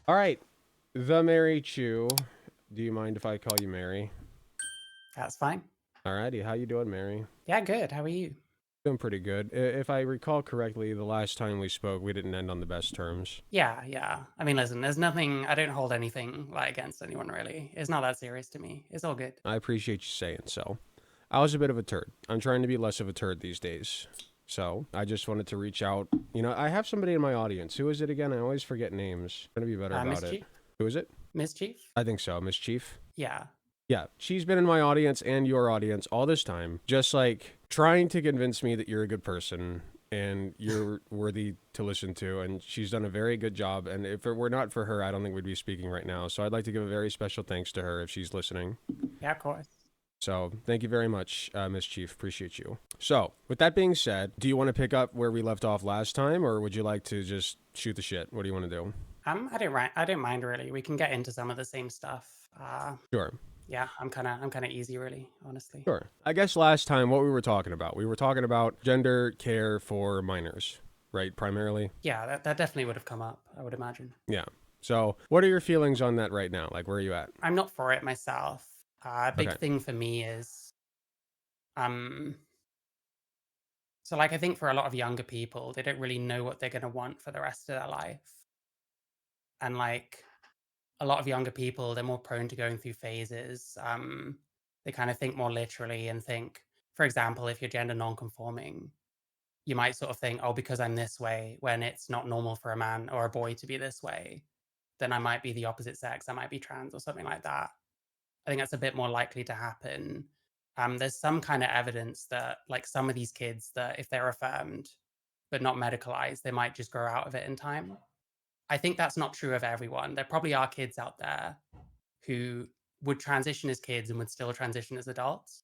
All right, the Mary Chew. Do you mind if I call you Mary? That's fine. Alrighty, how you doing, Mary? Yeah, good. How are you? Doing pretty good. If I recall correctly, the last time we spoke, we didn't end on the best terms. Yeah, yeah. I mean, listen, there's nothing, I don't hold anything like against anyone really. It's not that serious to me. It's all good. I appreciate you saying so. I was a bit of a turd. I'm trying to be less of a turd these days. So I just wanted to reach out. I have somebody in my audience. Who is it again? I always forget names. I'm gonna be better about it. Mischief? Who is it? Mischief? I think so, Miss Chief. Yeah. Yeah, she's been in my audience and your audience all this time, just like trying to convince me that you're a good person and you're worthy to listen to. And she's done a very good job. And if it were not for her, I don't think we'd be speaking right now. So I'd like to give a very special thanks to her if she's listening. Yeah, of course. So thank you very much, Miss Chief. Appreciate you. So with that being said, do you want to pick up where we left off last time, or would you like to just shoot the shit? What do you want to do? I don't mind really. We can get into some of the same stuff. Sure. Yeah, I'm kinda easy really, honestly. Sure. I guess last time what we were talking about gender care for minors, right? Primarily. Yeah, that definitely would have come up, I would imagine. Yeah. So what are your feelings on that right now? Like, where are you at? I'm not for it myself. A big Okay. thing for me is um so like I think for a lot of younger people, they don't really know what they're gonna want for the rest of their life. And like a lot of younger people, they're more prone to going through phases. They kind of think more literally and think, for example, if you're gender non-conforming, you might sort of think, oh, because I'm this way, when it's not normal for a man or a boy to be this way, then I might be the opposite sex. I might be trans or something like that. I think that's a bit more likely to happen. There's some kind of evidence that, like, some of these kids, that if they're affirmed but not medicalized, they might just grow out of it in time. I think that's not true of everyone. There probably are kids out there who would transition as kids and would still transition as adults,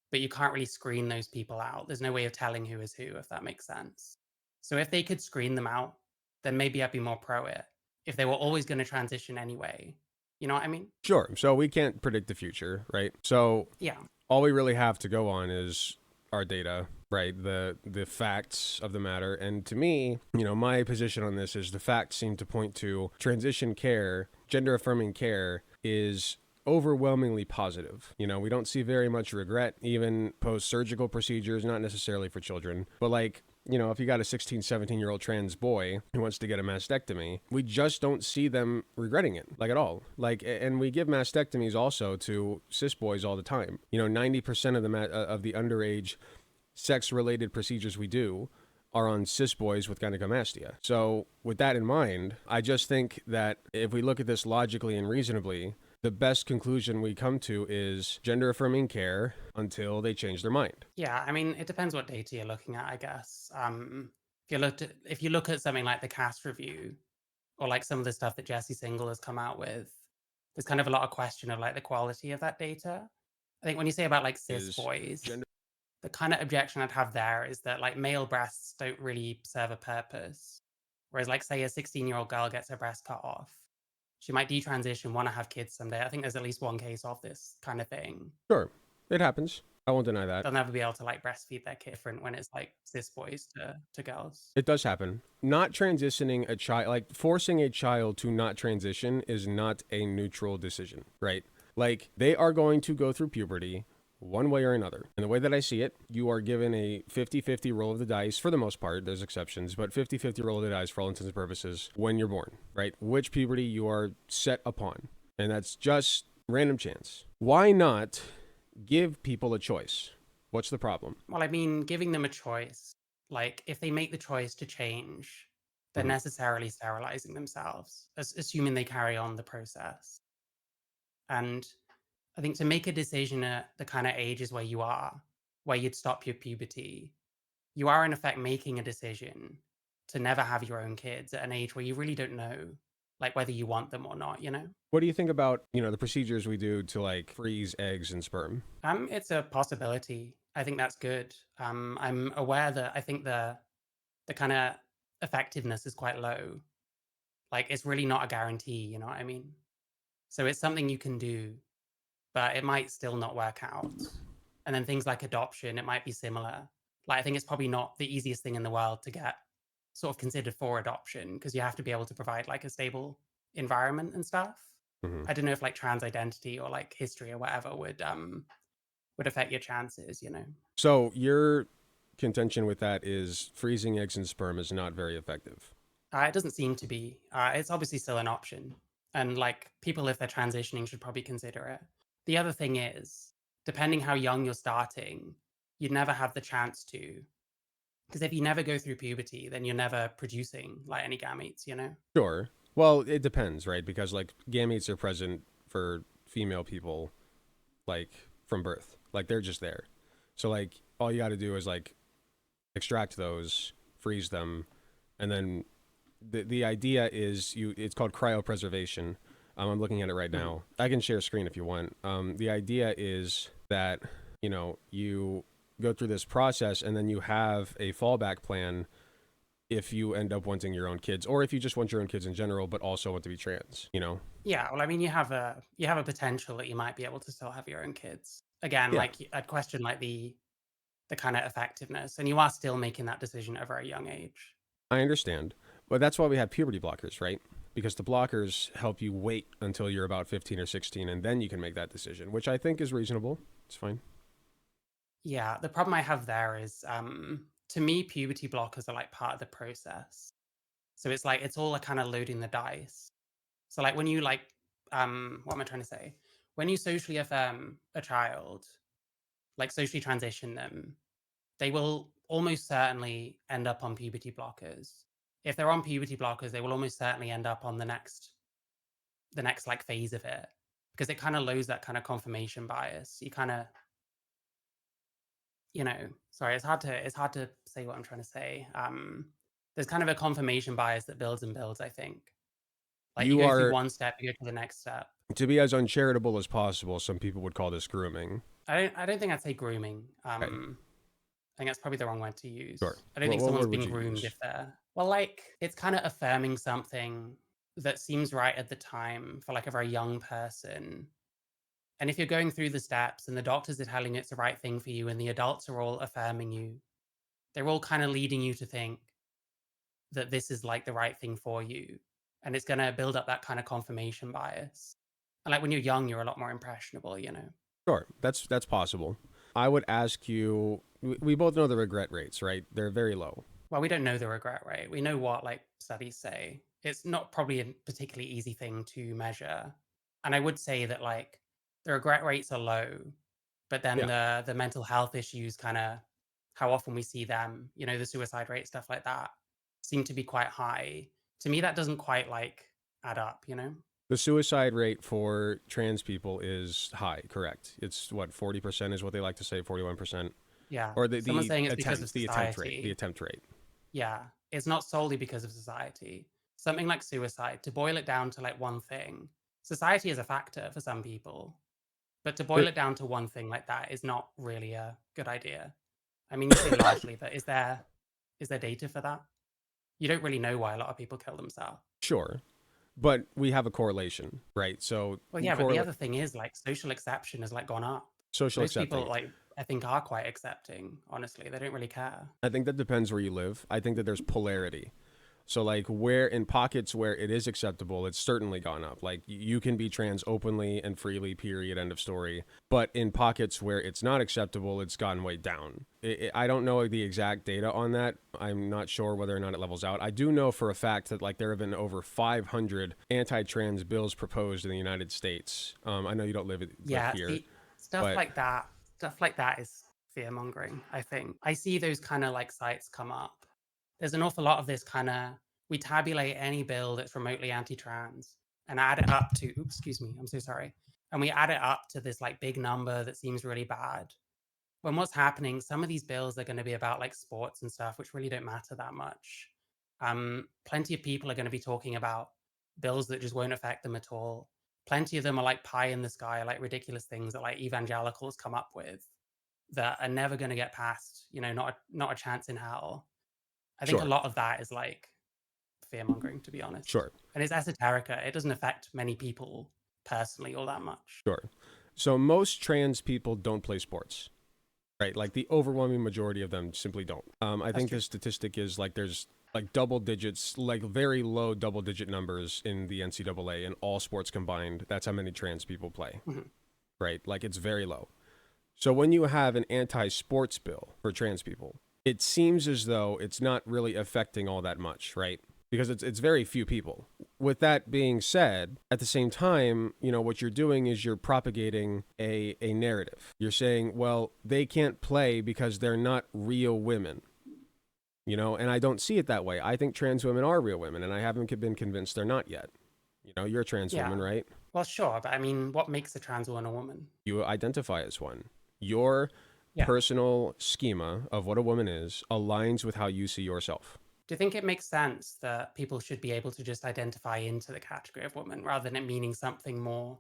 but you can't really screen those people out. There's no way of telling who is who, if that makes sense. So if they could screen them out, then maybe I'd be more pro it. If they were always going to transition anyway, you know what I mean? Sure. So we can't predict the future, right? So Yeah. all we really have to go on is our data, right? The facts of the matter. And to me, my position on this is the facts seem to point to transition care, gender affirming care is overwhelmingly positive. We don't see very much regret, even post surgical procedures, not necessarily for children, but like, if you got a 16, 17-year-old trans boy who wants to get a mastectomy, we just don't see them regretting it, like at all. Like, and we give mastectomies also to cis boys all the time. 90% of of the underage sex-related procedures we do are on cis boys with gynecomastia. So with that in mind, I just think that if we look at this logically and reasonably, the best conclusion we come to is gender affirming care until they change their mind. Yeah. I mean, it depends what data you're looking at, I guess. If you look at something like the CAST review or like some of the stuff that Jesse Single has come out with, there's kind of a lot of question of like the quality of that data. I think when you say about like cis Is boys, gender the kind of objection I'd have there is that like male breasts don't really serve a purpose. Whereas like say a 16-year-old girl gets her breast cut off, she might detransition, want to have kids someday. I think there's at least one case of this kind of thing. Sure, it happens. I won't deny that. They'll never be able to like breastfeed their kid different when it's like cis boys to girls. It does happen. Not transitioning a child, like forcing a child to not transition, is not a neutral decision, right? Like they are going to go through puberty one way or another. And the way that I see it, you are given a 50-50 roll of the dice for the most part. There's exceptions, but 50-50 roll of the dice for all intents and purposes when you're born, right? Which puberty you are set upon. And that's just random chance. Why not give people a choice? What's the problem? Well, I mean, giving them a choice, like if they make the choice to change, they're Mhm. necessarily sterilizing themselves, assuming they carry on the process. And I think to make a decision at the kind of ages where you are, where you'd stop your puberty, you are in effect making a decision to never have your own kids at an age where you really don't know, like whether you want them or not, you know? What do you think about, the procedures we do to like freeze eggs and sperm? It's a possibility. I think that's good. I'm aware that I think the kind of effectiveness is quite low. Like it's really not a guarantee, you know what I mean? So it's something you can do, but it might still not work out. And then things like adoption, it might be similar. Like I think it's probably not the easiest thing in the world to get sort of considered for adoption because you have to be able to provide like a stable environment and stuff. Hmm. I don't know if like trans identity or like history or whatever would affect your chances, you know. So your contention with that is freezing eggs and sperm is not very effective. It doesn't seem to be. It's obviously still an option, and like people, if they're transitioning, should probably consider it. The other thing is, depending how young you're starting, you'd never have the chance to, because if you never go through puberty, then you're never producing like any gametes, you know. Sure. Well, it depends, right? Because like gametes are present for female people like from birth. Like they're just there. So like all you got to do is like extract those, freeze them, and then the idea is it's called cryopreservation. I'm looking at it right Mhm. now. I can share screen if you want. The idea is that you go through this process and then you have a fallback plan if you end up wanting your own kids, or if you just want your own kids in general, but also want to be trans. Yeah, well, I mean, you have a potential that you might be able to still have your own kids. Again, Yeah, like I'd question like the kind of effectiveness, and you are still making that decision at a very young age. I understand, but that's why we have puberty blockers, right? Because the blockers help you wait until you're about 15 or 16, and then you can make that decision, which I think is reasonable. It's fine. Yeah, the problem I have there is, to me, puberty blockers are like part of the process. So it's like it's all a kind of loading the dice. So like when you like, what am I trying to say? When you socially affirm a child, like socially transition them, they will almost certainly end up on puberty blockers. If they're on puberty blockers, they will almost certainly end up on the next like phase of it, because it kind of loads that kind of confirmation bias. You kind of, sorry, it's hard to say what I'm trying to say. There's kind of a confirmation bias that builds and builds, I think. Like you You go through are, one step, you go to the next step. to be as uncharitable as possible, some people would call this grooming. I don't think I'd say grooming. Okay, I think that's probably the wrong word to sure. use. I don't think What someone's word would being you groomed use? if they're, well, like it's kind of affirming something that seems right at the time for like a very young person. And if you're going through the steps and the doctors are telling you it's the right thing for you and the adults are all affirming you, they're all kind of leading you to think that this is like the right thing for you. And it's going to build up that kind of confirmation bias. And like when you're young, you're a lot more impressionable, you know? Sure, that's possible. I would ask you. We both know the regret rates, right? They're very low. Well, we don't know the regret rate. We know what like studies say. It's not probably a particularly easy thing to measure. And I would say that like the regret rates are low, but then Yeah. the mental health issues kind of how often we see them, the suicide rate, stuff like that, seem to be quite high. To me, that doesn't quite like add up, you know? The suicide rate for trans people is high, correct? It's what 40% is what they like to say, 41%, Yeah. or the Someone's the saying it's because of attempt, the attempt rate, the society. attempt rate. Yeah. It's not solely because of society. Something like suicide, to boil it down to like one thing, society is a factor for some people, but to boil There, it down to one thing like that is not really a good idea. I mean, you say largely, but is there data for that? You don't really know why a lot of people kill themselves. sure, but we have a correlation, right? So Well, yeah, but the correlate other thing is like social acceptance has like gone up. social Most accepting. people like I think are quite accepting, honestly. They don't really care. I think that depends where you live. I think that there's polarity. So like where in pockets where it is acceptable, it's certainly gone up. Like you can be trans openly and freely, period, end of story. But in pockets where it's not acceptable, it's gone way down. I don't know the exact data on that. I'm not sure whether or not it levels out. I do know for a fact that like there have been over 500 anti-trans bills proposed in the United States. I know you don't live Yeah, here, see, stuff but like that, stuff like that is fear mongering, I think. I see those kind of like sites come up. There's an awful lot of this kind of we tabulate any bill that's remotely anti-trans and add it up to oops, excuse me, I'm so sorry. And we add it up to this like big number that seems really bad. When what's happening, some of these bills are going to be about like sports and stuff, which really don't matter that much. Plenty of people are going to be talking about bills that just won't affect them at all. Plenty of them are like pie in the sky, like ridiculous things that like evangelicals come up with that are never going to get passed. Not a chance in hell. I think a sure, lot of that is like fear mongering, to be honest, sure, and it's esoterica. It doesn't affect many people personally all that much. sure. So most trans people don't play sports. Right, like the overwhelming majority of them simply don't. I That's think the true. statistic is like there's like double digits, like very low double digit numbers in the NCAA in all sports combined. That's how many trans people play, Mhm. right? Like it's very low. So when you have an anti-sports bill for trans people, it seems as though it's not really affecting all that much, right? Because it's very few people. With that being said, at the same time, you know, what you're doing is you're propagating a narrative. You're saying, well, they can't play because they're not real women. You know, and I don't see it that way. I think trans women are real women, and I haven't been convinced they're not yet. You know, you're a trans woman, Yeah. right? Well, sure, but I mean, what makes a trans woman a woman? You identify as one. Your Yeah. personal schema of what a woman is aligns with how you see yourself. Do you think it makes sense that people should be able to just identify into the category of woman rather than it meaning something more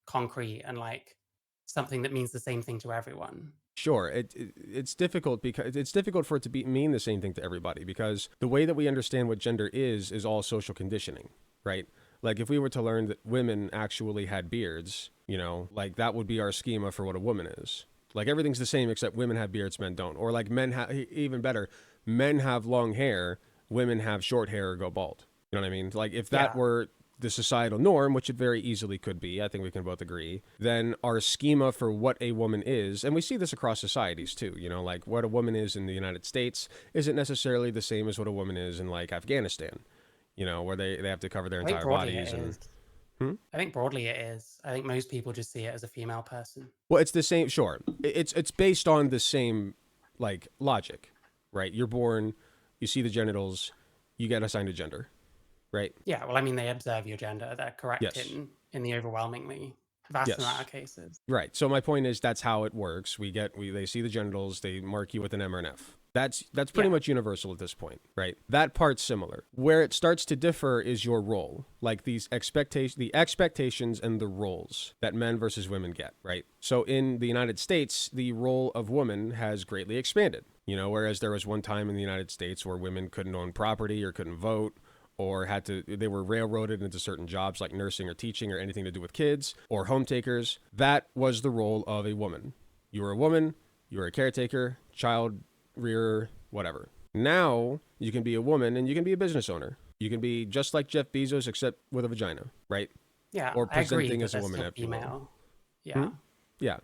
concrete and like something that means the same thing to everyone? Sure, it's difficult because it's difficult for it to mean the same thing to everybody because the way that we understand what gender is all social conditioning, right? Like if we were to learn that women actually had beards, you know, like that would be our schema for what a woman is. Like everything's the same except women have beards, men don't. Or like men have, even better, men have long hair, women have short hair or go bald. You know what I mean? Like if that Yeah. were the societal norm, which it very easily could be, I think we can both agree, then our schema for what a woman is, and we see this across societies too, you know, like what a woman is in the United States isn't necessarily the same as what a woman is in like Afghanistan, you know, where they have to cover their I think entire broadly bodies it and. is. Hmm? I think broadly it is. I think most people just see it as a female person. Well, it's the same. Sure, it's based on the same like logic, right? You're born, you see the genitals, you get assigned a gender, right? Yeah, well, I mean, they observe your gender. They're correct Yes. in the overwhelmingly vast amount Yes. of cases. Right. So my point is that's how it works. They see the genitals, they mark you with an M or an F. That's pretty Yeah. much universal at this point, right? That part's similar. Where it starts to differ is your role, like the expectations and the roles that men versus women get, right? So in the United States, the role of woman has greatly expanded. You know, whereas there was one time in the United States where women couldn't own property or couldn't vote or they were railroaded into certain jobs like nursing or teaching or anything to do with kids or home takers. That was the role of a woman. You were a woman, you were a caretaker, child rearer, whatever. Now you can be a woman and you can be a business owner. You can be just like Jeff Bezos except with a vagina, right? Yeah, Or I agree presenting that as a they're woman, still if you will. female. Hmm? Yeah, Yeah,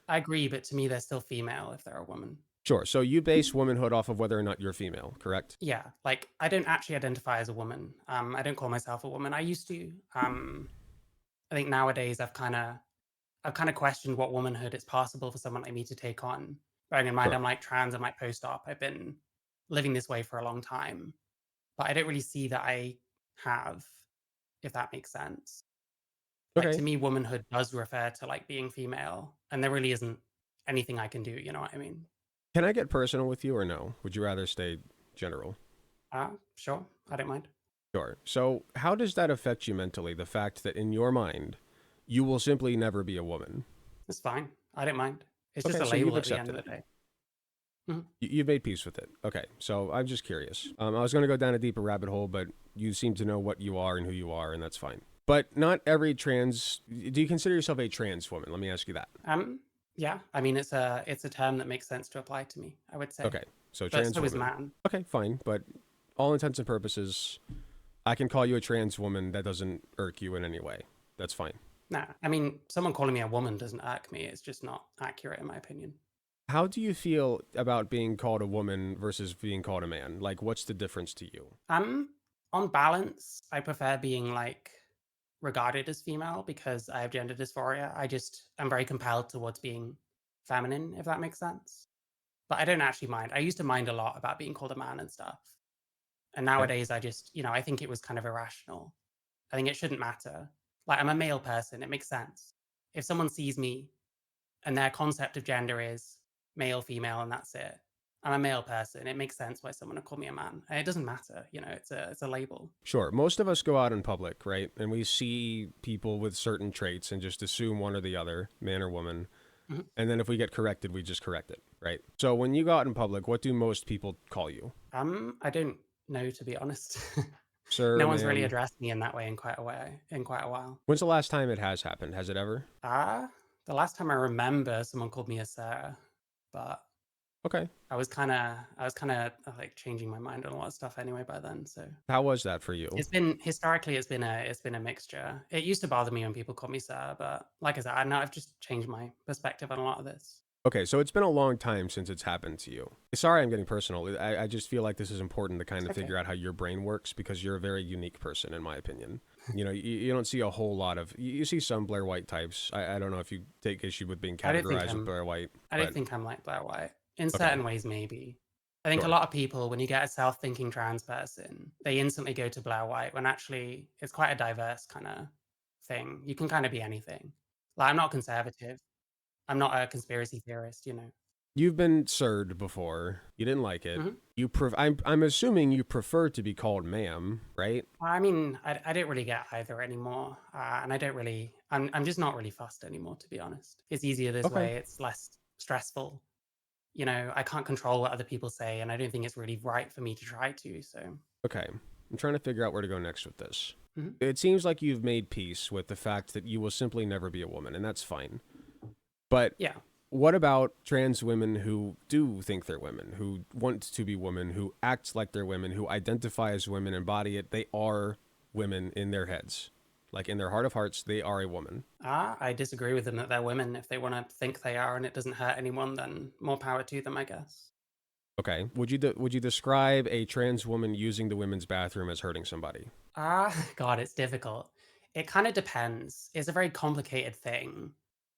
I agree, but to me, they're still female if they're a woman. sure. So you base womanhood off of whether or not you're female, correct? Yeah, like I don't actually identify as a woman. I don't call myself a woman. I used to. I think nowadays I've kind of questioned what womanhood it's possible for someone like me to take on. Bearing in mind, Sure. I'm like trans, I'm like post-op. I've been living this way for a long time, but I don't really see that I have, if that makes sense. Like to Okay. me, womanhood does refer to like being female, and there really isn't anything I can do. You know what I mean? Can I get personal with you or no? Would you rather stay general? Sure, I don't mind. Sure. So, how does that affect you mentally? The fact that in your mind, you will simply never be a woman. It's fine. I don't mind. It's just Okay, a so you've label at the end accepted of the it. day. Mhm. You've made peace with it. Okay, so I'm just curious. I was going to go down a deeper rabbit hole, but you seem to know what you are and who you are, and that's fine. But not every trans. Do you consider yourself a trans woman? Let me ask you that. Um, yeah, I mean it's a term that makes sense to apply to me, I would say. Okay, so But trans so is woman. man. Okay, fine. But all intents and purposes, I can call you a trans woman. That doesn't irk you in any way. That's fine. Nah, I mean someone calling me a woman doesn't irk me. It's just not accurate in my opinion. How do you feel about being called a woman versus being called a man? Like, what's the difference to you? Um, on balance, I prefer being like regarded as female because I have gender dysphoria. I'm very compelled towards being feminine, if that makes sense. But I don't actually mind. I used to mind a lot about being called a man and stuff. And Okay. nowadays I just, I think it was kind of irrational. I think it shouldn't matter. Like I'm a male person, it makes sense. If someone sees me and their concept of gender is male, female, and that's it. I'm a male person. It makes sense why someone would call me a man. And it doesn't matter, it's a label. Sure. Most of us go out in public, right? And we see people with certain traits and just assume one or the other, man or woman. Mhm. And then if we get corrected, we just correct it, right? So when you go out in public, what do most people call you? I don't know to be honest. Sir, No one's really ma'am? addressed me in that way in quite a while. When's the last time it has happened? Has it ever? The last time I remember someone called me a sir, but Okay. I was kind of like changing my mind on a lot of stuff anyway by then. So How was that for you? it's been historically, it's been a mixture. It used to bother me when people call me sir, but like I said, I know I've just changed my perspective on a lot of this. Okay, so it's been a long time since it's happened to you. Sorry, I'm getting personal. I just feel like this is important to kind It's of okay. figure out how your brain works because you're a very unique person, in my opinion. You don't see a whole lot of, you see some Blair White types. I don't know if you take issue with being I don't think categorized with I'm Blair White, I don't but think I'm like Blair White. In okay, certain ways, maybe. I think a sure. lot of people, when you get a self-thinking trans person, they instantly go to Blair White when actually it's quite a diverse kind of thing. You can kind of be anything. Like I'm not conservative. I'm not a conspiracy theorist, you know. You've been sirred before. You didn't like it. Mhm. I'm assuming you prefer to be called ma'am, right? I mean, I don't really get either anymore, and I don't really. I'm just not really fussed anymore, to be honest. It's easier this Okay. way. It's less stressful. You know, I can't control what other people say, and I don't think it's really right for me to try to. So, Okay. I'm trying to figure out where to go next with this. mhm. It seems like you've made peace with the fact that you will simply never be a woman, and that's fine. But Yeah. what about trans women who do think they're women, who want to be women, who act like they're women, who identify as women, embody it? They are women in their heads. Like in their heart of hearts, they are a woman. I disagree with them that they're women. If they want to think they are and it doesn't hurt anyone, then more power to them, I guess. Okay. Would you describe a trans woman using the women's bathroom as hurting somebody? God, it's difficult. It kind of depends. It's a very complicated thing.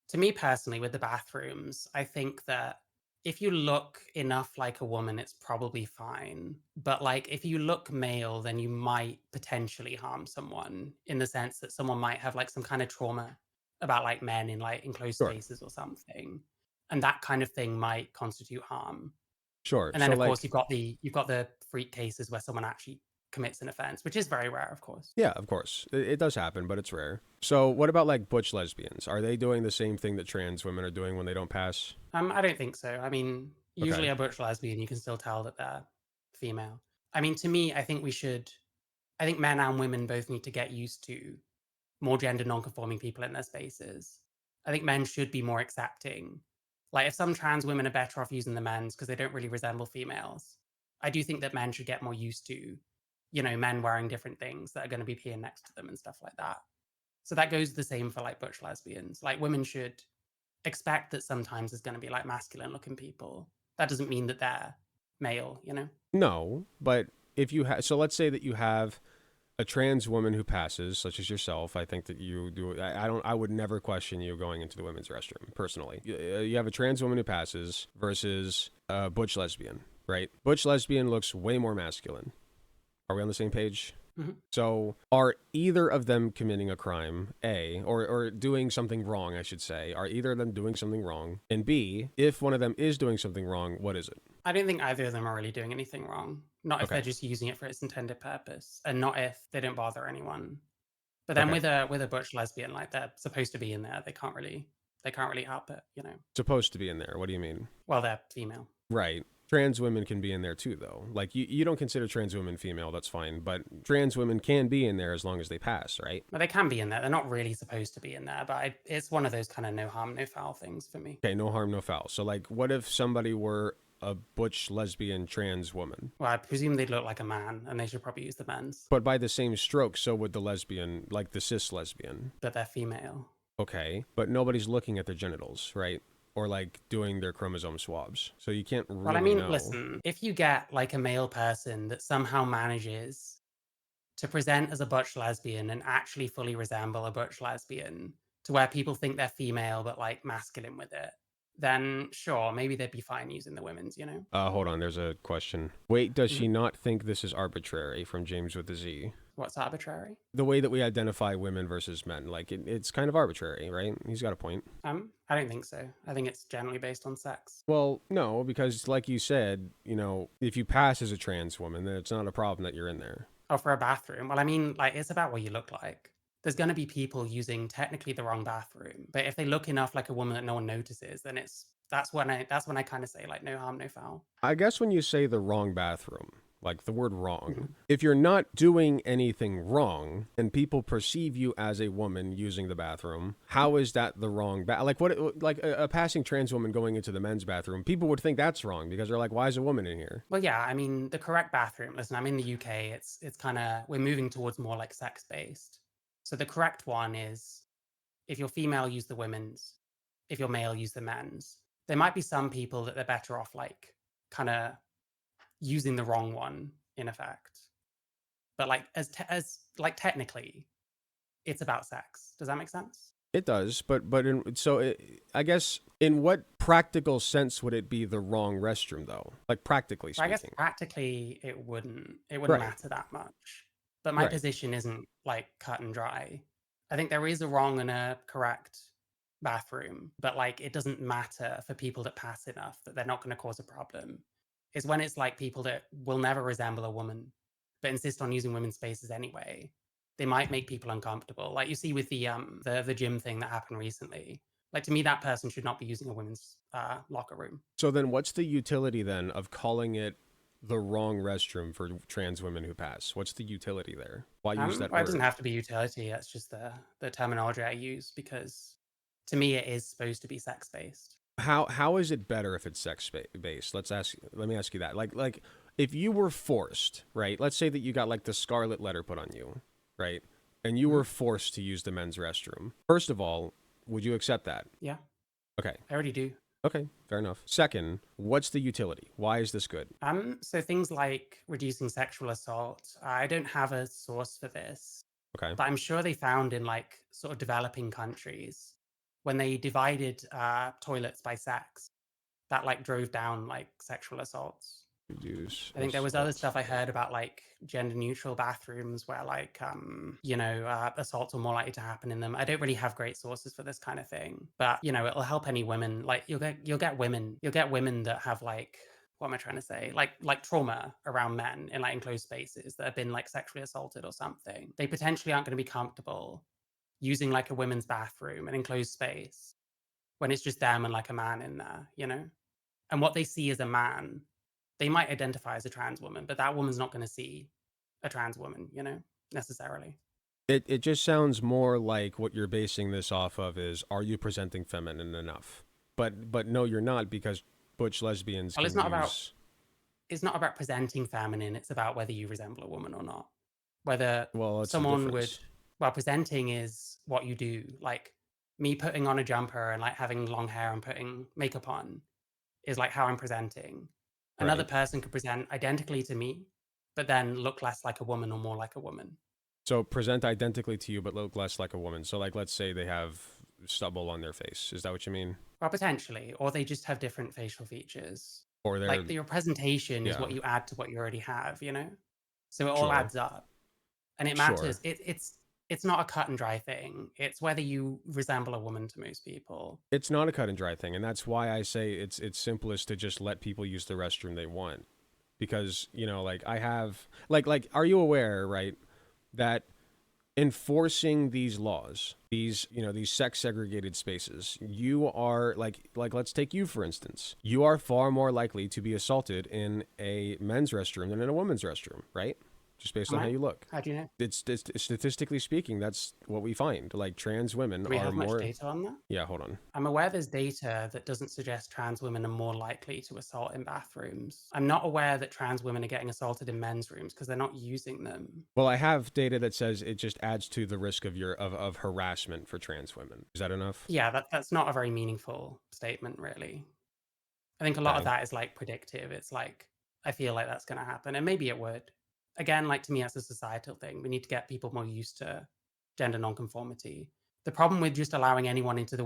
To me personally, with the bathrooms, I think that if you look enough like a woman, it's probably fine. But like if you look male, then you might potentially harm someone in the sense that someone might have like some kind of trauma about like men in like enclosed Sure. spaces or something. And that kind of thing might constitute harm. Sure. And then So of course like you've got the freak cases where someone actually commits an offense, which is very rare, of course. yeah, of course. It does happen, but it's rare. So what about like butch lesbians? Are they doing the same thing that trans women are doing when they don't pass? I don't think so. I mean, Okay. usually a butch lesbian, you can still tell that they're female. I mean, to me, I think men and women both need to get used to more gender non-conforming people in their spaces. I think men should be more accepting. Like, if some trans women are better off using the men's because they don't really resemble females, I do think that men should get more used to, you know, men wearing different things that are going to be peeing next to them and stuff like that. So that goes the same for like butch lesbians. Like, women should expect that sometimes there's going to be like masculine looking people. That doesn't mean that they're male, you know? No, but if you have, so let's say that you have a trans woman who passes, such as yourself. I think that you do. I don't. I would never question you going into the women's restroom personally. You have a trans woman who passes versus a butch lesbian, right? Butch lesbian looks way more masculine. Are we on the same page? Hmm. So, are either of them committing a crime? A, or doing something wrong, I should say. Are either of them doing something wrong? And B, if one of them is doing something wrong, what is it? I don't think either of them are really doing anything wrong. Not if Okay. they're just using it for its intended purpose, and not if they don't bother anyone. But then Okay. with a butch lesbian, like they're supposed to be in there, they can't really help it, you know. Supposed to be in there. What do you mean? Well, they're female, Right. Trans women can be in there too, though. Like, you don't consider trans women female, that's fine. But trans women can be in there as long as they pass, right? but they can be in there. They're not really supposed to be in there, but it's one of those kind of no harm, no foul things for me. Okay, no harm, no foul. So, like, what if somebody were a butch lesbian trans woman? Well, I presume they'd look like a man, and they should probably use the men's, But by the same stroke, so would the lesbian, like the cis lesbian. but they're female. Okay, but nobody's looking at their genitals, right? Or like doing their chromosome swabs. So you can't Well, I really mean, know. listen, if you get like a male person that somehow manages to present as a butch lesbian and actually fully resemble a butch lesbian to where people think they're female but like masculine with it, then sure, maybe they'd be fine using the women's, you know? Hold on, there's a question. Wait, does Mhm. she not think this is arbitrary from James with a Z? What's arbitrary? The way that we identify women versus men, like it's kind of arbitrary, right? He's got a point. I don't think so. I think it's generally based on sex. Well, no, because like you said, if you pass as a trans woman, then it's not a problem that you're in there. Oh, for a bathroom. Well, I mean, like, it's about what you look like. There's going to be people using technically the wrong bathroom, but if they look enough like a woman that no one notices, then that's when I kind of say like no harm, no foul. I guess when you say the wrong bathroom, like the word wrong. Mhm. If you're not doing anything wrong and people perceive you as a woman using the bathroom, how is that the wrong like what, like a passing trans woman going into the men's bathroom, people would think that's wrong because they're like, why is a woman in here? Well, yeah, I mean, the correct bathroom, listen, I'm in the UK, it's kind of, we're moving towards more like sex-based. So the correct one is if you're female, use the women's. If you're male, use the men's. There might be some people that they're better off like kind of using the wrong one in effect. But like as like technically, it's about sex. Does that make sense? It does, but I guess in what practical sense would it be the wrong restroom though? Like practically So I guess speaking. practically it wouldn't Right. matter that much. But my Right. position isn't like cut and dry. I think there is a wrong and a correct bathroom, but like it doesn't matter for people that pass enough that they're not going to cause a problem. Is when it's like people that will never resemble a woman but insist on using women's spaces anyway. They might make people uncomfortable. Like you see with the gym thing that happened recently. Like to me, that person should not be using a women's locker room. So then what's the utility then of calling it the wrong restroom for trans women who pass? What's the utility there? Why use that Well, it doesn't word? have to be utility. That's just the terminology I use because to me it is supposed to be sex based. How is it better if it's based? Let me ask you that. Like if you were forced, right? Let's say that you got like the scarlet letter put on you, right? And you Mhm. were forced to use the men's restroom. First of all, would you accept that? Yeah, Okay. I already do. Okay, fair enough. Second, what's the utility? Why is this good? So things like reducing sexual assault, I don't have a source for this, Okay. but I'm sure they found in like sort of developing countries when they divided toilets by sex, that like drove down like sexual assaults. Reduce I think there was other assault. stuff I heard about like gender neutral bathrooms where like assaults are more likely to happen in them. I don't really have great sources for this kind of thing, but it'll help any women. Like you'll get women that have like, what am I trying to say? Like trauma around men in like enclosed spaces that have been like sexually assaulted or something. They potentially aren't going to be comfortable using like a women's bathroom, an enclosed space, when it's just them and like a man in there. And what they see as a man, they might identify as a trans woman, but that woman's not going to see a trans woman, necessarily. It just sounds more like what you're basing this off of is, are you presenting feminine enough? But no, you're not, because butch lesbians Well, can use. it's not about presenting feminine. It's about whether you resemble a woman or not. Whether Well, it's a someone would, difference. well, presenting is what you do. Like me putting on a jumper and like having long hair and putting makeup on is like how I'm presenting. Another Right. person could present identically to me, but then look less like a woman or more like a woman. So present identically to you, but look less like a woman. So like, let's say they have stubble on their face. Is that what you mean? Well, potentially, or they just have different facial features. Or they're, Like your presentation is yeah, what you add to what you already have. So it all sure, adds up, and it sure. matters. It's not a cut and dry thing. It's whether you resemble a woman to most people. It's not a cut and dry thing, and that's why I say it's simplest to just let people use the restroom they want. Because like I have like are you aware, right, that enforcing these laws, these sex segregated spaces, you are like let's take you for instance. You are far more likely to be assaulted in a men's restroom than in a woman's restroom, right? Just based Am on how I? you look. How do you know? It's statistically speaking, that's what we find. Like trans women Do we are have much more. data on that? Yeah, hold on. I'm aware there's data that doesn't suggest trans women are more likely to assault in bathrooms. I'm not aware that trans women are getting assaulted in men's rooms because they're not using them. Well, I have data that says it just adds to the risk of of harassment for trans women. Is that enough? Yeah, that's not a very meaningful statement, really. I think a lot of Okay. that is like predictive. It's like, I feel like that's going to happen. And maybe it would. Again, like to me, that's a societal thing. We need to get people more used to gender nonconformity. The problem with just allowing anyone into the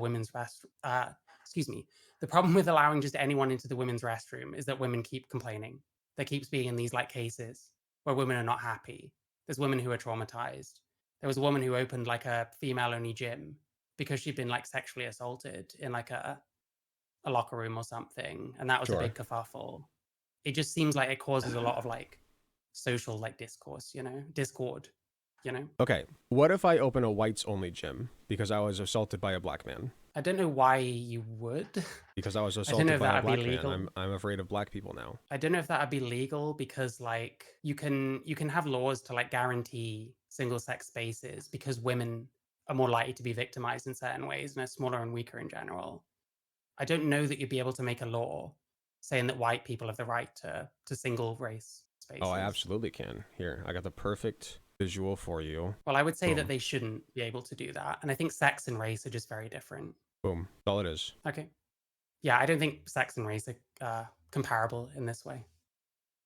excuse me, the problem with allowing just anyone into the women's restroom is that women keep complaining. There keeps being these like cases where women are not happy. There's women who are traumatized. There was a woman who opened like a female only gym because she'd been like sexually assaulted in like a locker room or something, and that was a Sure. big kerfuffle. It just seems like it causes a lot of like social like discord, you know? Okay. What if I open a whites only gym because I was assaulted by a black man? I don't know why you would. Because I was I don't know assaulted if by that a would be black man. legal. I'm afraid of black people now. I don't know if that would be legal because like you can have laws to like guarantee single sex spaces because women are more likely to be victimized in certain ways and are smaller and weaker in general. I don't know that you'd be able to make a law saying that white people have the right to single race Oh, I spaces. absolutely can. Here, I got the perfect visual for you. Well, I would say that Boom. they shouldn't be able to do that. And I think sex and race are just very different. Boom. That's all it is. Okay. Yeah, I don't think sex and race are comparable in this way.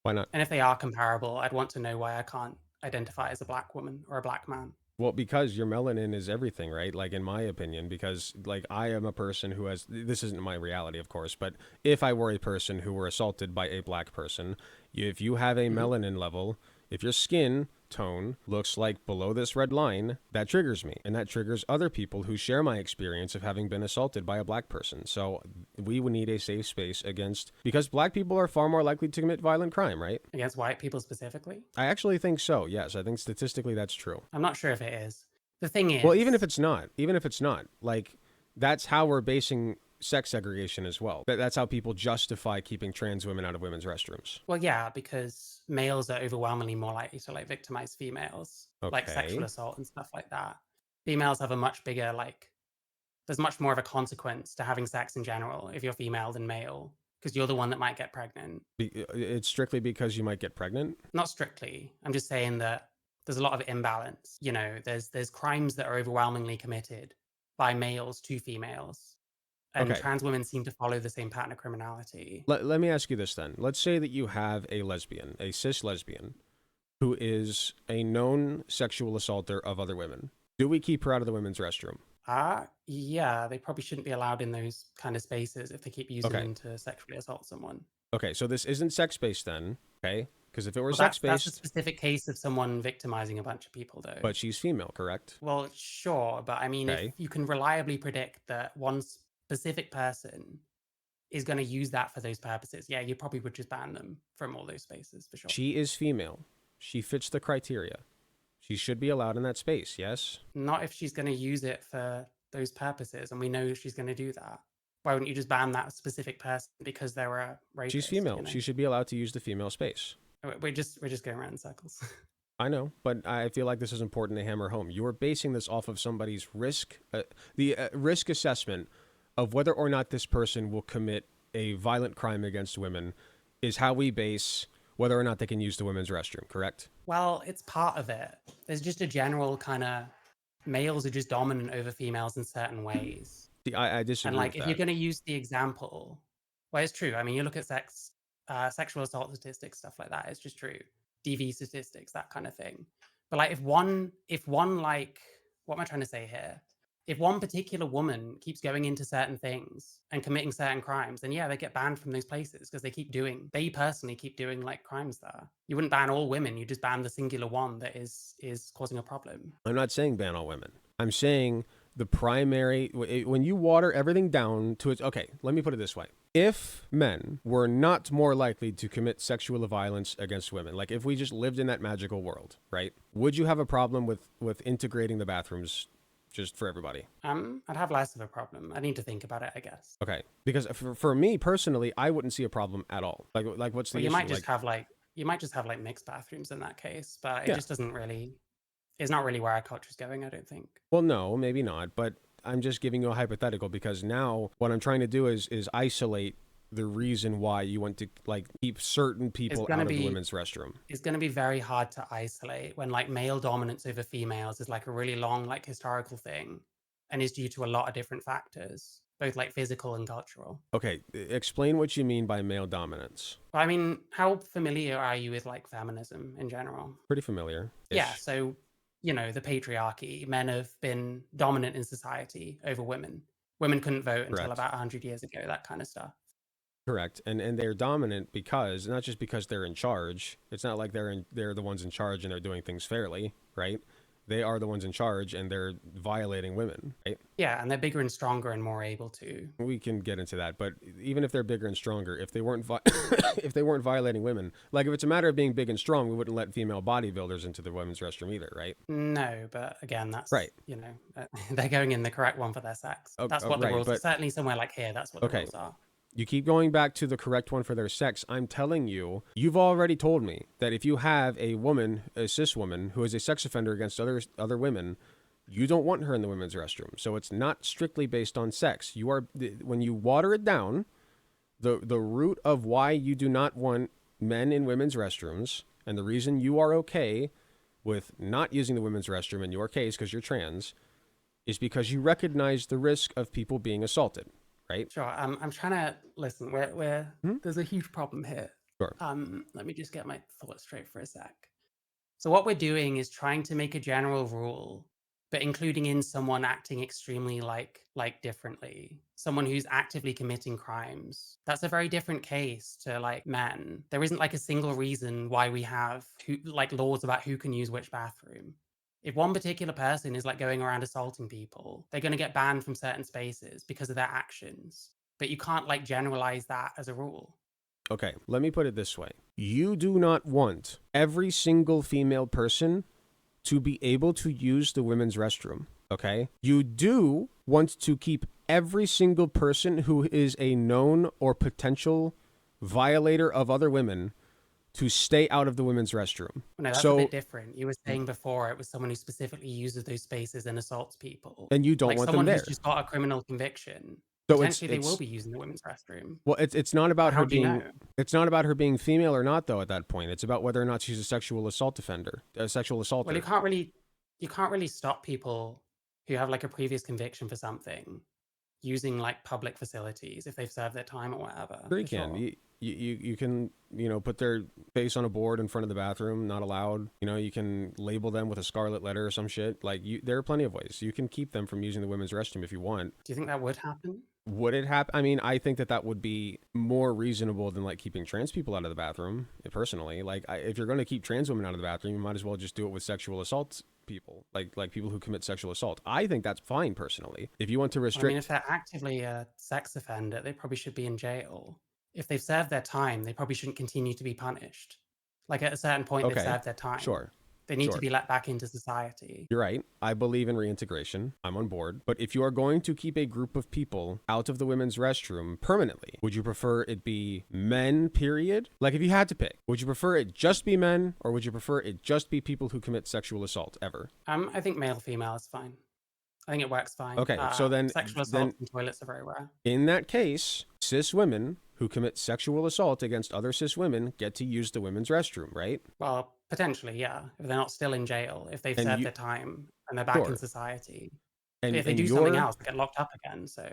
Why not? And if they are comparable, I'd want to know why I can't identify as a black woman or a black man. Well, because your melanin is everything, right? Like, in my opinion, because, like, I am a person who has, this isn't my reality, of course, but if I were a person who were assaulted by a black person, if you have a Mhm. melanin level, if your skin tone looks like below this red line, that triggers me. And that triggers other people who share my experience of having been assaulted by a black person. So we would need a safe space against, because black people are far more likely to commit violent crime, right? Against white people specifically? I actually think so. Yes, I think statistically that's true. I'm not sure if it is. The thing Well, is, even if it's not, like, that's how we're basing sex segregation as well. That's how people justify keeping trans women out of women's restrooms. well, yeah, because males are overwhelmingly more likely to like victimize females, like sexual Okay. assault and stuff like that. Females have a much bigger like there's much more of a consequence to having sex in general if you're female than male because you're the one that might get pregnant. It's strictly because you might get pregnant. Not strictly. I'm just saying that there's a lot of imbalance. You know, there's crimes that are overwhelmingly committed by males to females, and Okay. trans women seem to follow the same pattern of criminality. Let me ask you this then. Let's say that you have a lesbian, a cis lesbian, who is a known sexual assaulter of other women. Do we keep her out of the women's restroom? Yeah, they probably shouldn't be allowed in those kind of spaces if they keep using Okay. them to sexually assault someone. Okay. So this isn't sex based then. Okay. Because if it were Well, sex that's a based, specific case of someone victimizing a bunch of people, though. but she's female, correct? Well, sure, but I mean, if Okay. you can reliably predict that one specific person is going to use that for those purposes, yeah, you probably would just ban them from all those spaces for sure. She is female. She fits the criteria. She should be allowed in that space, yes? Not if she's going to use it for those purposes, and we know she's going to do that. Why wouldn't you just ban that specific person because they were a She's rapist? female. You know, She should be allowed to use the female space. we're just going around in circles. I know, but I feel like this is important to hammer home. You're basing this off of somebody's risk, the risk assessment of whether or not this person will commit a violent crime against women is how we base whether or not they can use the women's restroom, correct? Well, it's part of it. There's just a general kind of males are just dominant over females in certain ways. See, I And disagree like, with if you're that. going to use the example, well, it's true. I mean, you look at sexual assault statistics, stuff like that. It's just true. DV statistics, that kind of thing. But like, if one like, what am I trying to say here? If one particular woman keeps going into certain things and committing certain crimes, then yeah, they get banned from those places because they personally keep doing like crimes there. You wouldn't ban all women, you just ban the singular one that is causing a problem. I'm not saying ban all women. I'm saying the primary, when you water everything down to its, okay, let me put it this way. If men were not more likely to commit sexual violence against women, like if we just lived in that magical world, right? Would you have a problem with integrating the bathrooms just for everybody? I'd have less of a problem. I need to think about it, I guess. Okay, because for me personally, I wouldn't see a problem at all. Like what's the Well, you issue? might just Like, have like you might just have like mixed bathrooms in that case, but it yeah. just doesn't really it's not really where our culture's going, I don't think. Well, no, maybe not, but I'm just giving you a hypothetical because now what I'm trying to do is isolate the reason why you want to like keep certain It's people gonna out of the be women's restroom. it's gonna be very hard to isolate when like male dominance over females is like a really long like historical thing and is due to a lot of different factors, both like physical and cultural. Okay, explain what you mean by male dominance. But I mean, how familiar are you with like feminism in general? Pretty familiar Yeah, ish. so you know, the patriarchy, men have been dominant in society over women. Women couldn't vote until Correct. about 100 years ago, that kind of stuff. Correct. And they're dominant because not just because they're in charge. It's not like they're the ones in charge and they're doing things fairly, right? they are the ones in charge and they're violating women, right? Yeah, and they're bigger and stronger and more able to. We can get into that, but even if they're bigger and stronger, if they weren't if they weren't violating women, like if it's a matter of being big and strong, we wouldn't let female bodybuilders into the women's restroom either, right? No, but again, that's, Right. they're going in the correct one for their sex. That's what the Right, rules are. but Certainly somewhere like here, that's what the okay. rules are. You keep going back to the correct one for their sex. I'm telling you, you've already told me that if you have a woman, a cis woman, who is a sex offender against other women, you don't want her in the women's restroom. So it's not strictly based on sex. You are, when you water it down, the root of why you do not want men in women's restrooms, and the reason you are okay with not using the women's restroom in your case because you're trans, is because you recognize the risk of people being assaulted, right? Sure. I'm trying to listen. We're there's a huge problem here. Sure. Let me just get my thoughts straight for a sec. So what we're doing is trying to make a general rule, but including in someone acting extremely like differently, someone who's actively committing crimes. That's a very different case to like men. There isn't like a single reason why we have like laws about who can use which bathroom. If one particular person is like going around assaulting people, they're going to get banned from certain spaces because of their actions. But you can't like generalize that as a rule. Okay, let me put it this way. You do not want every single female person to be able to use the women's restroom, okay? You do want to keep every single person who is a known or potential violator of other women to stay out of the women's restroom. No, that's a bit different. You were saying before it was someone who specifically uses those spaces and assaults people. And you don't Like want them someone who's there. just got a criminal conviction. So Potentially they will be using the women's restroom. well, it's not But about how her do you being know? it's not about her being female or not though at that point. It's about whether or not she's a sexual assault offender, a sexual Well, assaulter. you can't really stop people who have like a previous conviction for something using like public facilities if they've served their time or whatever, Sure you for can. sure. You can, put their face on a board in front of the bathroom, not allowed. You can label them with a scarlet letter or some shit. Like there are plenty of ways. You can keep them from using the women's restroom if you want. Do you think that would happen? Would it happen? I mean, I think that would be more reasonable than like keeping trans people out of the bathroom. Personally, like if you're going to keep trans women out of the bathroom, you might as well just do it with sexual assault people, like people who commit sexual assault. I think that's fine personally. If you want to I mean, restrict, if they're actively a sex offender, they probably should be in jail. If they've served their time, they probably shouldn't continue to be punished. Like at a certain point, they've okay, served their time. sure. They need to Sure. be let back into society. You're right. I believe in reintegration. I'm on board. But if you are going to keep a group of people out of the women's restroom permanently, would you prefer it be men, period? Like if you had to pick, would you prefer it just be men or would you prefer it just be people who commit sexual assault ever? I think male female is fine. I think it works fine. Okay, so Sexual then assaults in toilets are very rare. in that case, cis women who commit sexual assault against other cis women get to use the women's restroom, right? Well, potentially, yeah. If they're not still in jail, if they've And served you their time and they're back in sure. society. But And if they and do something you're else, they get locked up again. So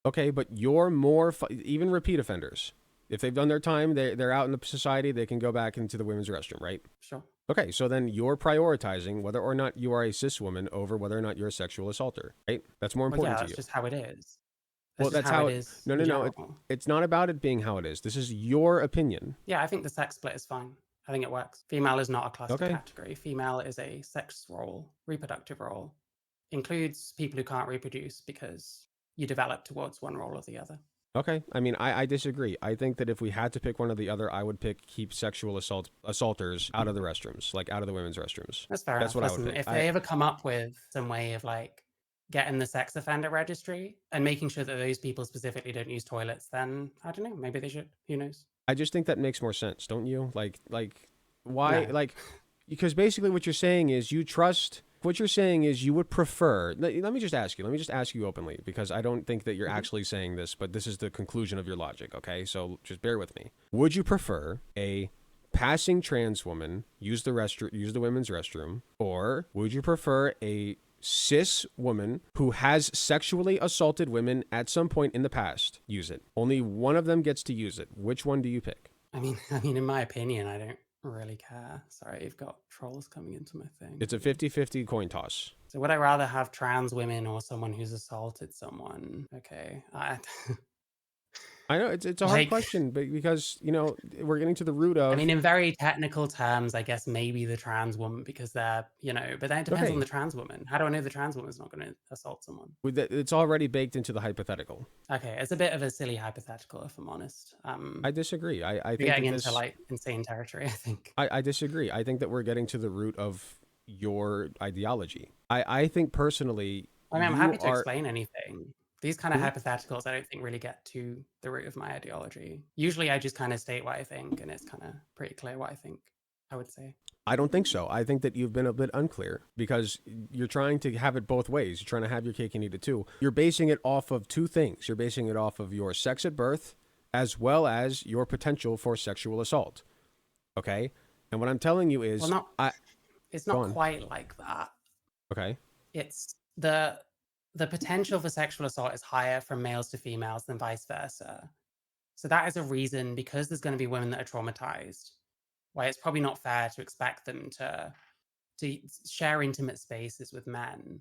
okay, but you're more even repeat offenders. If they've done their time, they're out in the society, they can go back into the women's restroom, right? sure. Okay, so then you're prioritizing whether or not you are a cis woman over whether or not you're a sexual assaulter, right? That's more Well, yeah, important to that's you. just how it is. That's Well, just that's how how it it. is No, in no, no. general. It's not about it being how it is. This is your opinion. Yeah, I think the sex split is fine. I think it works. Female is not a cluster Okay. category. Female is a sex role, reproductive role. Includes people who can't reproduce because you develop towards one role or the other. Okay. I mean, I disagree. I think that if we had to pick one or the other, I would pick keep sexual assaulters out of the restrooms, like out of the women's restrooms. That's fair That's enough. what I would Listen, pick. if they ever come up with some way of like getting the sex offender registry and making sure that those people specifically don't use toilets, then I don't know, maybe they should. Who knows? I just think that makes more sense, don't you? Like why No. like because basically what you're saying is you trust what you're saying is you would prefer let me just ask you. Let me just ask you openly because I don't think that you're Mhm. actually saying this, but this is the conclusion of your logic, okay? So just bear with me. Would you prefer a passing trans woman use the women's restroom or would you prefer a cis woman who has sexually assaulted women at some point in the past use it? Only one of them gets to use it. Which one do you pick? I mean, in my opinion, I don't really care. Sorry, you've got trolls coming into my thing. It's a 50-50 coin toss. So would I rather have trans women or someone who's assaulted someone? Okay. I know it's a hard Like, question, but because, we're getting to the root I of, mean, in very technical terms, I guess maybe the trans woman because they're, but then it depends on okay, the trans woman. How do I know the trans woman's not going to assault someone? it's already baked into the hypothetical. Okay, it's a bit of a silly hypothetical, if I'm honest. I disagree. I We're think getting that into this, like insane territory, I think. I disagree. I think that we're getting to the root of your ideology. I think personally, I mean, I'm you happy to are. explain anything. These kind of Hmm? hypotheticals, I don't think really get to the root of my ideology. Usually, I just kind of state what I think, and it's kind of pretty clear what I think, I would say. I don't think so. I think that you've been a bit unclear because you're trying to have it both ways. You're trying to have your cake and eat it too. You're basing it off of two things. You're basing it off of your sex at birth as well as your potential for sexual assault. Okay? And what I'm telling you Well, is, not it's go not on. quite like that. Okay. It's the potential for sexual assault is higher from males to females than vice versa. So that is a reason because there's going to be women that are traumatized, why it's probably not fair to expect them to share intimate spaces with men.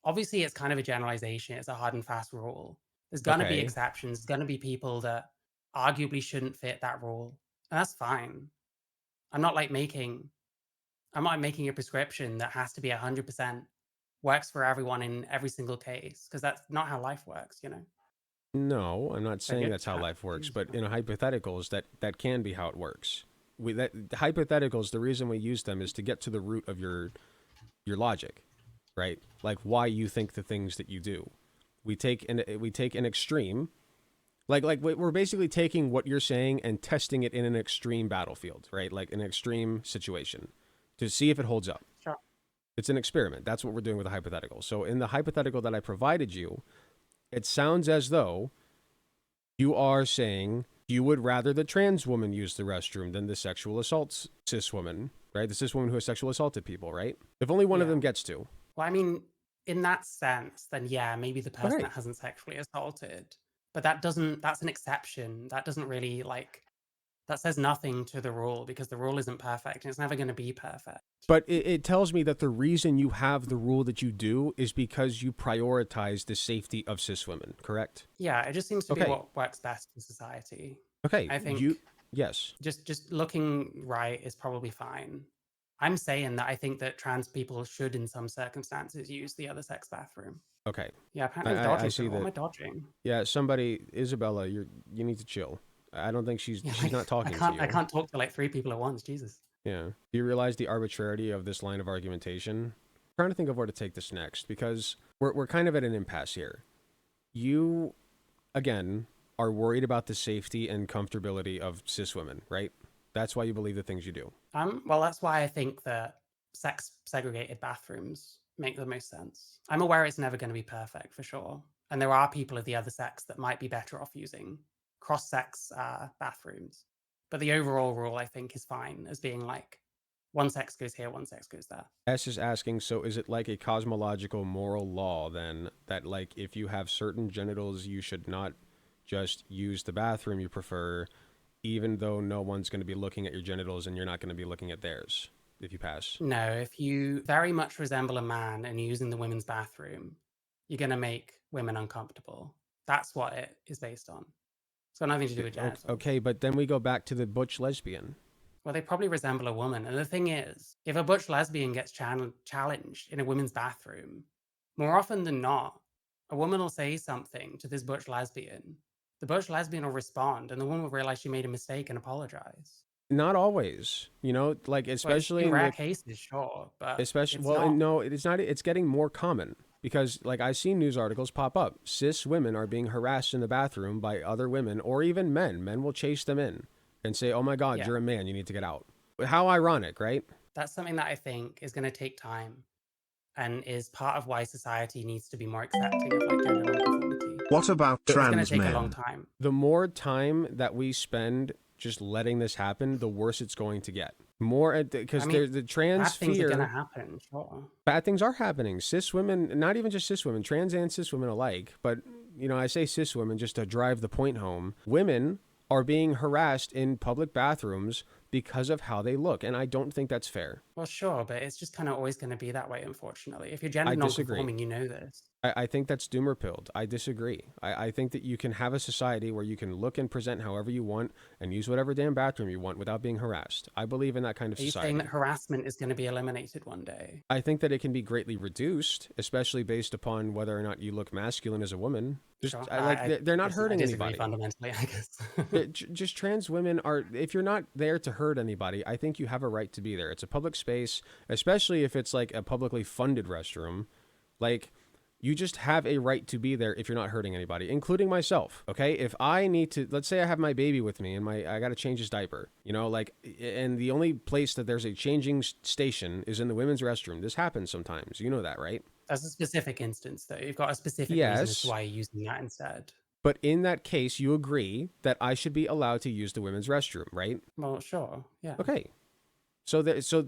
Obviously, it's kind of a generalization. It's a hard and fast rule. There's going to be Okay. exceptions. There's going to be people that arguably shouldn't fit that rule. And that's fine. I'm not like making I'm not making a prescription that has to be 100% works for everyone in every single case because that's not how life works. No, I'm not So saying that's how life works, but yeah. in a hypotheticals, that can be how it works. Hypotheticals, the reason we use them is to get to the root of your logic, right? Like why you think the things that you do. We take an extreme, like we're basically taking what you're saying and testing it in an extreme battlefield, right? Like an extreme situation to see if it holds up. Sure. It's an experiment. That's what we're doing with a hypothetical. So in the hypothetical that I provided you, it sounds as though you are saying you would rather the trans woman use the restroom than the sexual assault cis woman, right? The cis woman who has sexual assaulted people, right? If only one of Yeah. them gets to. Well, I mean, in that sense, then yeah, maybe the person Okay. that hasn't sexually assaulted, but that's an exception. That doesn't really that says nothing to the rule because the rule isn't perfect and it's never going to be perfect. But it tells me that the reason you have the rule that you do is because you prioritize the safety of cis women, correct? Yeah, it just seems to be Okay. what works best for society. Okay. I think Yes. just looking right is probably fine. I'm saying that I think that trans people should, in some circumstances, use the other sex bathroom. Okay. Yeah, apparently I'm I dodging see something. What am that. I dodging? Yeah. Somebody, Isabella, you need to chill. I don't think Yeah, she's like not I talking to can't I you. can't talk to like 3 people at once. Jesus. Yeah. Do you realize the arbitrarity of this line of argumentation? I'm trying to think of where to take this next because we're kind of at an impasse here. You, again, are worried about the safety and comfortability of cis women, right? That's why you believe the things you do. Well, that's why I think that sex segregated bathrooms make the most sense. I'm aware it's never going to be perfect for sure, and there are people of the other sex that might be better off using cross-sex bathrooms. But the overall rule, I think, is fine as being like one sex goes here, one sex goes there. S is asking, so is it like a cosmological moral law then that like if you have certain genitals, you should not just use the bathroom you prefer, even though no one's going to be looking at your genitals and you're not going to be looking at theirs if you pass? No, if you very much resemble a man and you're using the women's bathroom, you're going to make women uncomfortable. That's what it is based on. It's got nothing to do with genitals. Okay, but then we go back to the butch lesbian. Well, they probably resemble a woman. And the thing is, if a butch lesbian gets challenged in a women's bathroom, more often than not, a woman will say something to this butch lesbian. The butch lesbian will respond, and the woman will realize she made a mistake and apologize. Not always, like Well, it's especially in in rare the cases, sure, but especially it's well, and not. no, it's not. It's getting more common because like I've seen news articles pop up. Cis women are being harassed in the bathroom by other women or even men. Men will chase them in and say, "Oh my God, Yeah, you're a man. You need to get out." How ironic, right? that's something that I think is going to take time and is part of why society needs to be more accepting of like gender nonconformity. What about But it's going to trans take a long men? time. The more time that we spend just letting this happen, the worse it's going to get. More I because mean, the trans bad things are going to fear. happen, sure. Bad things are happening. Cis women, not even just cis women, trans and cis women alike, but I say cis women just to drive the point home. Women are being harassed in public bathrooms because of how they look, and I don't think that's fair. Well, sure, but it's just kind of always going to be that way, unfortunately. If you're gender I disagree. nonconforming, you know this. I think that's doomer pilled. I disagree. I think that you can have a society where you can look and present however you want and use whatever damn bathroom you want without being harassed. I believe in that kind of Are you saying that society. harassment is going to be eliminated one day? I think that it can be greatly reduced, especially based upon whether or not you look masculine as a woman. Just Sure. they're not I hurting disagree anybody. fundamentally, I guess. Just trans women are, if you're not there to hurt anybody, I think you have a right to be there. It's a public space, especially if it's like a publicly funded restroom. Like, you just have a right to be there if you're not hurting anybody, including myself. Okay, if I need to, let's say I have my baby with me and I got to change his diaper, you know, like, and the only place that there's a changing station is in the women's restroom. This happens sometimes, you know that, right? That's a specific instance, though. You've got a specific reason as to Yes, why you're using that instead. but in that case, you agree that I should be allowed to use the women's restroom, right? Well, sure, yeah. Okay. So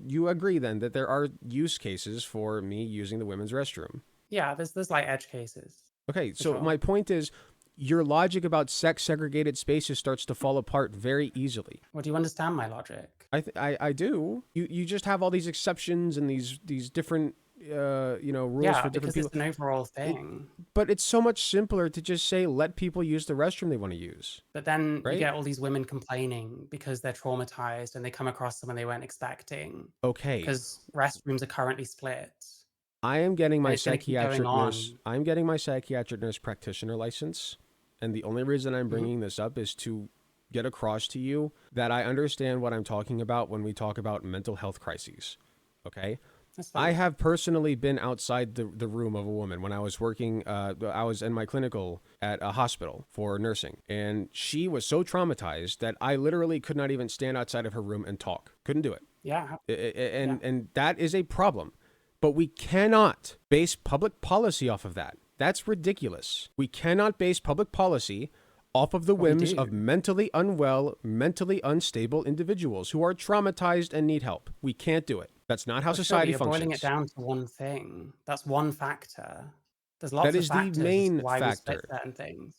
you agree then that there are use cases for me using the women's restroom. Yeah, there's like edge cases. Okay, For so sure. my point is your logic about sex segregated spaces starts to fall apart very easily. Well, do you understand my logic? I do. You just have all these exceptions and these different rules Yeah, for different because people. it's an overall It, thing. but it's so much simpler to just say let people use the restroom they want to use, But then you right? get all these women complaining because they're traumatized and they come across someone they weren't expecting Okay. because restrooms are currently split. I am getting And my it's going to keep going psychiatric nurse. on. I'm getting my psychiatric nurse practitioner license, and the only reason I'm Mhm. bringing this up is to get across to you that I understand what I'm talking about when we talk about mental health crises. Okay, That's I fine. have personally been outside the room of a woman when I was working. I was in my clinical at a hospital for nursing, and she was so traumatized that I literally could not even stand outside of her room and talk. Couldn't do it. Yeah, yeah. And that is a problem. But we cannot base public policy off of that. That's ridiculous. We cannot base public policy off of the Well, we whims of do. mentally unwell, mentally unstable individuals who are traumatized and need help. We can't do it. That's not how Well, sure, but society you're boiling it functions. down to one thing. That's one factor. There's That lots of is the factors as to main why we split factor. certain things.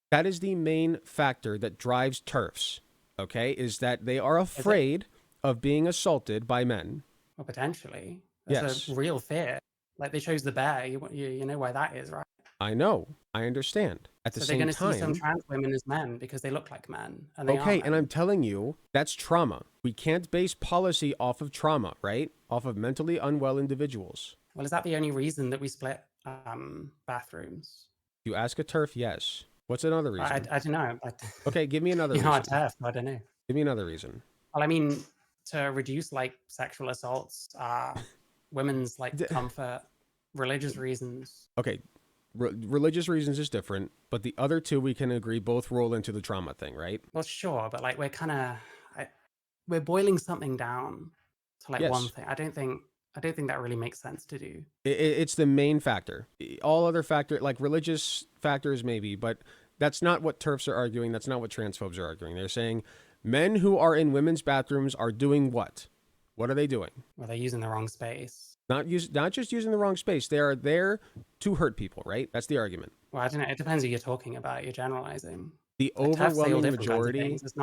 That is the main factor that drives TERFs, okay? Is that they are Is it? afraid of being assaulted by men. Well, potentially. That's a Yes, real fear. Like they chose the bear. You know why that is, right? I know. I understand. At the So they're same going to see some time, trans women as men because they look like men and they are okay, and I'm men. telling you, that's trauma. We can't base policy off of trauma, right? Off of mentally unwell individuals. Well, is that the only reason that we split bathrooms? You ask a TERF, yes. What's another reason? I don't know. Okay, give me another You're not a reason. TERF, I don't know. Give me another reason. Well, I mean, to reduce like sexual assaults, women's like D- comfort, religious reasons. Okay, religious reasons is different, but the other two we can agree both roll into the trauma thing, right? Well, sure, but like we're boiling something down to like one Yes. thing. I don't think that really makes sense to do. It's the main factor. All other factor, like religious factors, maybe, but that's not what TERFs are arguing. That's not what transphobes are arguing. They're saying men who are in women's bathrooms are doing what? What are they doing? Well, they're using the wrong space. Not just using the wrong space. They are there to hurt people, right? That's the argument. Well, I don't know. It depends who you're talking about. You're generalizing. The Like TERFs say all overwhelming different kinds of majority things. It's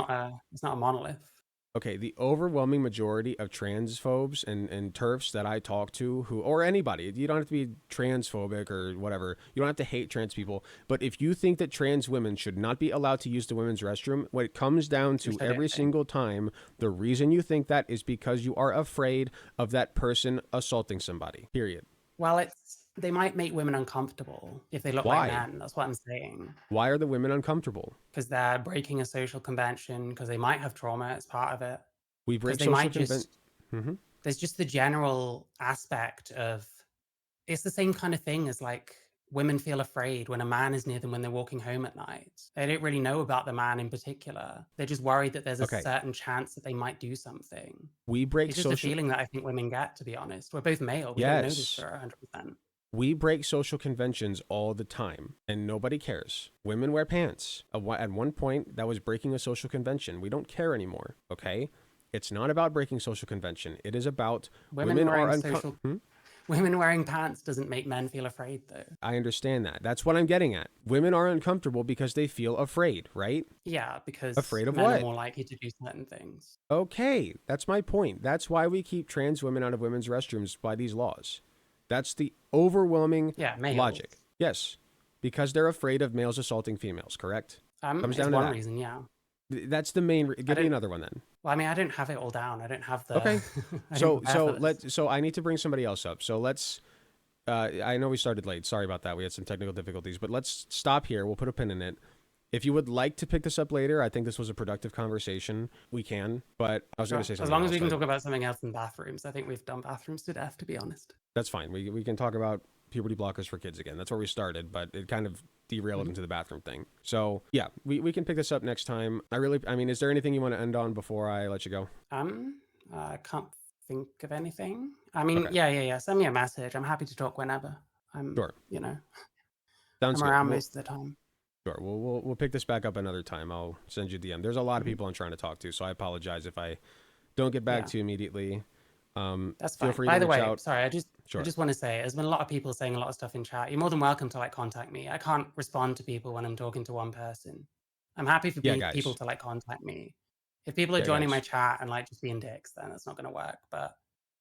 not a monolith. Okay, the overwhelming majority of transphobes and TERFs that I talk to, who or anybody, you don't have to be transphobic or whatever. You don't have to hate trans people. But if you think that trans women should not be allowed to use the women's restroom, what it comes down to Which I don't every think. single time, the reason you think that is because you are afraid of that person assaulting somebody. Period. Well, they might make women uncomfortable if they look like Why? men. That's what I'm saying. Why are the women uncomfortable? Because they're breaking a social convention. Because they might have trauma as part of it. We Because break they social might convention. just there's just the general aspect of it's the same kind of thing as like women feel afraid when a man is near them when they're walking home at night. They don't really know about the man in particular. They're just worried that there's a Okay, certain chance that they might do something. we break It's just a social. feeling that I think women get, to be honest. We're both male. We don't know this Yes. for 100%. We break social conventions all the time, and nobody cares. Women wear pants. At one point, that was breaking a social convention. We don't care anymore, okay? It's not about breaking social convention. It is about women are uncomfortable. Women wearing pants doesn't make men feel afraid, though. I understand that. That's what I'm getting at. Women are uncomfortable because they feel afraid, right? Yeah, because Afraid of men are what? more likely to do certain things. Okay, that's my point. That's why we keep trans women out of women's restrooms by these laws. That's the overwhelming Yeah, males. logic. Yes, because they're afraid of males assaulting females, correct? Comes It's down to one that. reason, yeah. That's the main. I Give me don't. another one then. Well, I mean, I don't have it all down. I don't have the. Okay. I didn't prepare for this. So I need to bring somebody else up. So let's. I know we started late. Sorry about that. We had some technical difficulties, but let's stop here. We'll put a pin in it. If you would like to pick this up later, I think this was a productive conversation. We can, but I was going to say something As long else, as we can but talk about something else than bathrooms, I think we've done bathrooms to death, to be honest. that's fine. We can talk about puberty blockers for kids again. That's where we started, but it kind of derailed into the bathroom thing. So yeah, we can pick this up next time. I mean, is there anything you want to end on before I let you go? I can't think of anything. I mean, Okay. yeah. Send me a message. I'm happy to talk whenever. Sure. Sounds I'm good. around most of the time. Sure. We'll pick this back up another time. I'll send you a DM. There's a lot of people I'm trying to talk to, so I apologize if I don't get back to you immediately. That's feel fine. free By to the reach way, out. sorry, I just Sure. want to say, there's been a lot of people saying a lot of stuff in chat. You're more than welcome to like contact me. I can't respond to people when I'm talking to one person. I'm happy for people to like contact me. If people are joining my chat and like just being dicks, then it's not going to work. But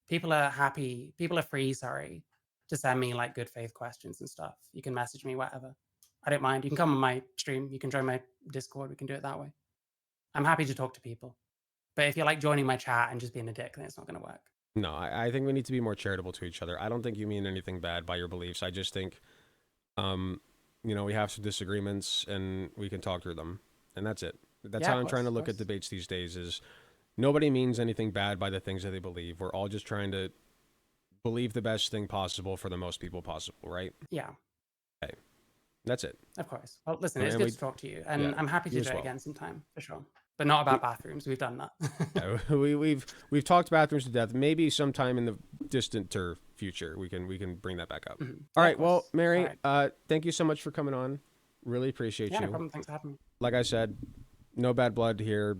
people are free, to send me like good faith questions and stuff. You can message me, whatever. I don't mind. You can come on my stream. You can join my Discord. We can do it that way. I'm happy to talk to people. But if you're like joining my chat and just being a dick, then it's not going to work. No, I think we need to be more charitable to each other. I don't think you mean anything bad by your beliefs. I just think, we have some disagreements and we can talk through them. And that's it. That's how I'm trying to look at debates these days is nobody means anything bad by the things that they believe. We're all just trying to believe the best thing possible for the most people possible, right? Yeah. Okay. That's it. Of course. Well, listen, it's good to talk to you. And I'm happy to do it again sometime, for sure. But not about bathrooms. We've done that. We've talked bathrooms to death. Maybe sometime in the distant future we can bring that back up. All right. Well, Mary, thank you so much for coming on. Really appreciate you. No problem. Thanks for having me. Like I said, no bad blood here.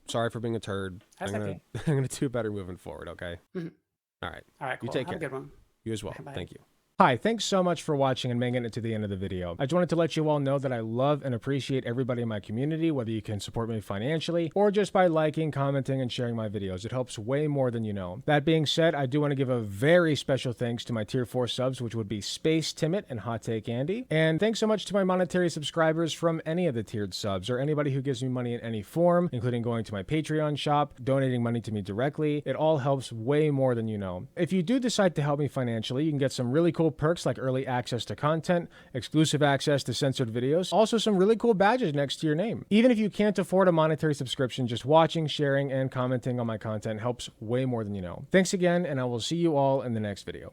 Sorry for being a turd. That's okay. I'm gonna do better moving forward. Okay. All right. All right. Cool. You take care. Have a good one. You as well. Bye. Thank you. Hi, thanks so much for watching and making it to the end of the video. I just wanted to let you all know that I love and appreciate everybody in my community, whether you can support me financially or just by liking, commenting, and sharing my videos. It helps way more than you know. That being said, I do want to give a very special thanks to my tier 4 subs, which would be Space Timid and Hot Take Andy. And thanks so much to my monetary subscribers from any of the tiered subs or anybody who gives me money in any form, including going to my Patreon shop, donating money to me directly. It all helps way more than you know. If you do decide to help me financially, you can get some really cool perks like early access to content, exclusive access to censored videos, also some really cool badges next to your name. Even if you can't afford a monetary subscription, just watching, sharing, and commenting on my content helps way more than you know. Thanks again, and I will see you all in the next video.